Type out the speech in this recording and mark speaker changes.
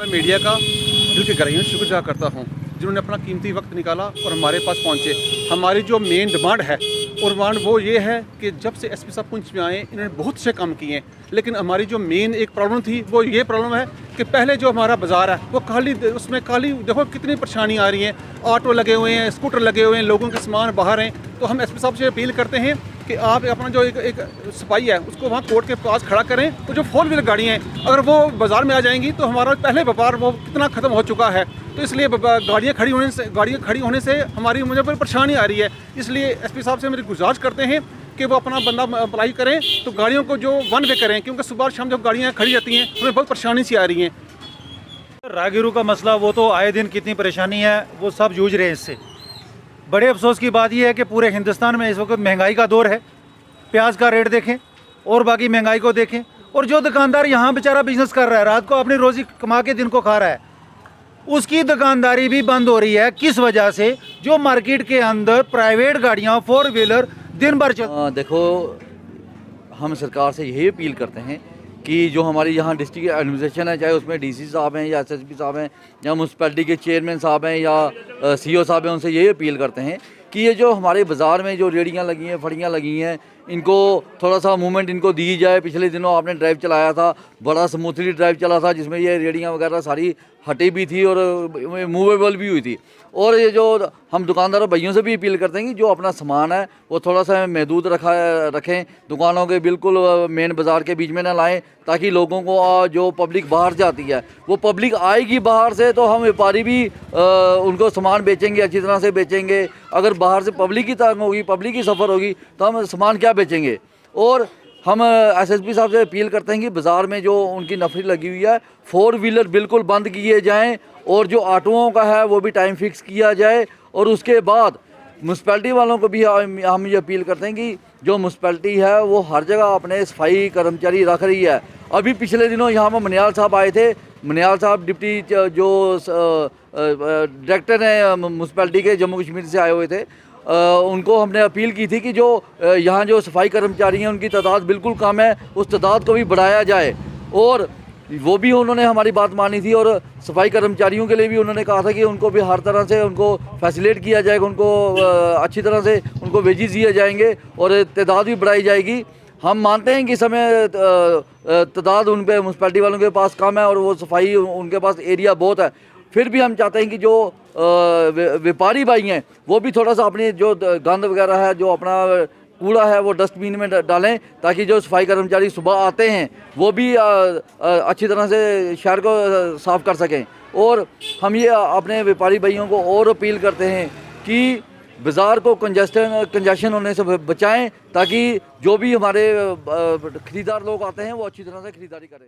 Speaker 1: मैं मीडिया का दिल की गहराइयों से शुक्रगुजार करता हूँ जिन्होंने अपना कीमती वक्त निकाला और हमारे पास पहुँचे। हमारी जो मेन डिमांड है और डिमांड वो ये है कि जब से एसपी साहब पुंछ में आए इन्होंने बहुत से काम किए हैं, लेकिन हमारी जो मेन एक प्रॉब्लम थी वो ये प्रॉब्लम है कि पहले जो हमारा बाज़ार है वो खाली, उसमें खाली देखो कितनी परेशानी आ रही है। ऑटो लगे हुए हैं, स्कूटर लगे हुए हैं, लोगों के सामान बाहर हैं। तो हम एसपी साहब से अपील करते हैं कि आप अपना जो एक सफाई है उसको वहाँ कोर्ट के पास खड़ा करें। तो जो 4 व्हीलर गाड़ियाँ हैं अगर वो बाज़ार में आ जाएंगी तो हमारा पहले व्यापार वो कितना ख़त्म हो चुका है। तो इसलिए गाड़ियाँ खड़ी होने से हमारी मुझे पर परेशानी आ रही है। इसलिए एसपी साहब से मेरी गुजारिश करते हैं कि वो अपना बंदा अप्लाई करें तो गाड़ियों को जो 1 वे करें, क्योंकि सुबह शाम जब गाड़ियाँ खड़ी रहती हैं हमें बहुत परेशानी सी आ रही है।
Speaker 2: राहगीरों का मसला वो तो आए दिन कितनी परेशानी है, वो सब जूझ रहे हैं इससे। बड़े अफसोस की बात यह है कि पूरे हिंदुस्तान में इस वक्त महंगाई का दौर है। प्याज का रेट देखें और बाकी महंगाई को देखें, और जो दुकानदार यहाँ बेचारा बिजनेस कर रहा है, रात को अपनी रोज़ी कमा के दिन को खा रहा है, उसकी दुकानदारी भी बंद हो रही है। किस वजह से? जो मार्केट के अंदर प्राइवेट गाड़ियाँ 4 व्हीलर दिन भर
Speaker 3: देखो, हम सरकार से यही अपील करते हैं कि जो हमारी यहाँ डिस्ट्रिक्ट एडमिनिस्ट्रेशन है, चाहे उसमें डीसी साहब हैं या एसएसपी साहब हैं या म्यूनसिपैलिटी के चेयरमैन साहब हैं या सीओ साहब हैं, उनसे यही अपील करते हैं कि ये जो हमारे बाज़ार में जो रेहड़ियाँ लगी हैं, फड़ियाँ लगी हैं, इनको थोड़ा सा मूवमेंट इनको दी जाए। पिछले दिनों आपने ड्राइव चलाया था, बड़ा स्मूथली ड्राइव चला था, जिसमें ये रेहड़ियाँ वगैरह सारी हटी भी थी और मूवेबल भी हुई थी। और ये जो हम दुकानदारों भाइयों से भी अपील करते हैं कि जो अपना सामान है वो थोड़ा सा महदूद रखें, दुकानों के बिल्कुल मेन बाज़ार के बीच में ना लाएं, ताकि लोगों को जो पब्लिक बाहर जाती है वो पब्लिक आएगी बाहर से, तो हम व्यापारी भी उनको सामान बेचेंगे, अच्छी तरह से बेचेंगे। अगर बाहर से पब्लिक की तंग होगी, पब्लिक की सफ़र होगी, तो हम सामान क्या बेचेंगे। और हम एसएसपी साहब से अपील करते हैं कि बाज़ार में जो उनकी नफरी लगी हुई है, 4 व्हीलर बिल्कुल बंद किए जाएं और जो ऑटोओं का है वो भी टाइम फिक्स किया जाए। और उसके बाद म्यूनसिपैलिटी वालों को भी हम ये अपील करते हैं कि जो म्यूनसिपैलिटी है वो हर जगह अपने सफाई कर्मचारी रख रही है। अभी पिछले दिनों यहाँ पर मनियाल साहब आए थे। मनियाल साहब डिप्टी जो डायरेक्टर हैं म्यूनसिपैलिटी के, जम्मू कश्मीर से आए हुए थे। उनको हमने अपील की थी कि जो यहाँ जो सफाई कर्मचारी हैं उनकी तादाद बिल्कुल कम है, उस तादाद को भी बढ़ाया जाए। और वो भी उन्होंने हमारी बात मानी थी। और सफाई कर्मचारियों के लिए भी उन्होंने कहा था कि उनको भी हर तरह से उनको फैसिलेट किया जाएगा, उनको अच्छी तरह से उनको वेजेस दिए जाएंगे और तादाद भी बढ़ाई जाएगी। हम मानते हैं कि समय तादाद उन पे म्यूनसिपैलिटी वालों के पास कम है और वो सफाई उनके पास एरिया बहुत है। फिर भी हम चाहते हैं कि जो व्यापारी भाई हैं वो भी थोड़ा सा अपनी जो गंद वगैरह है, जो अपना कूड़ा है, वो डस्टबिन में डालें, ताकि जो सफाई कर्मचारी सुबह आते हैं वो भी अच्छी तरह से शहर को साफ़ कर सकें। और हम ये अपने व्यापारी भाइयों को और अपील करते हैं कि बाज़ार को कंजेशन होने से बचाएं, ताकि जो भी हमारे ख़रीदार लोग आते हैं वो अच्छी तरह से ख़रीदारी करें।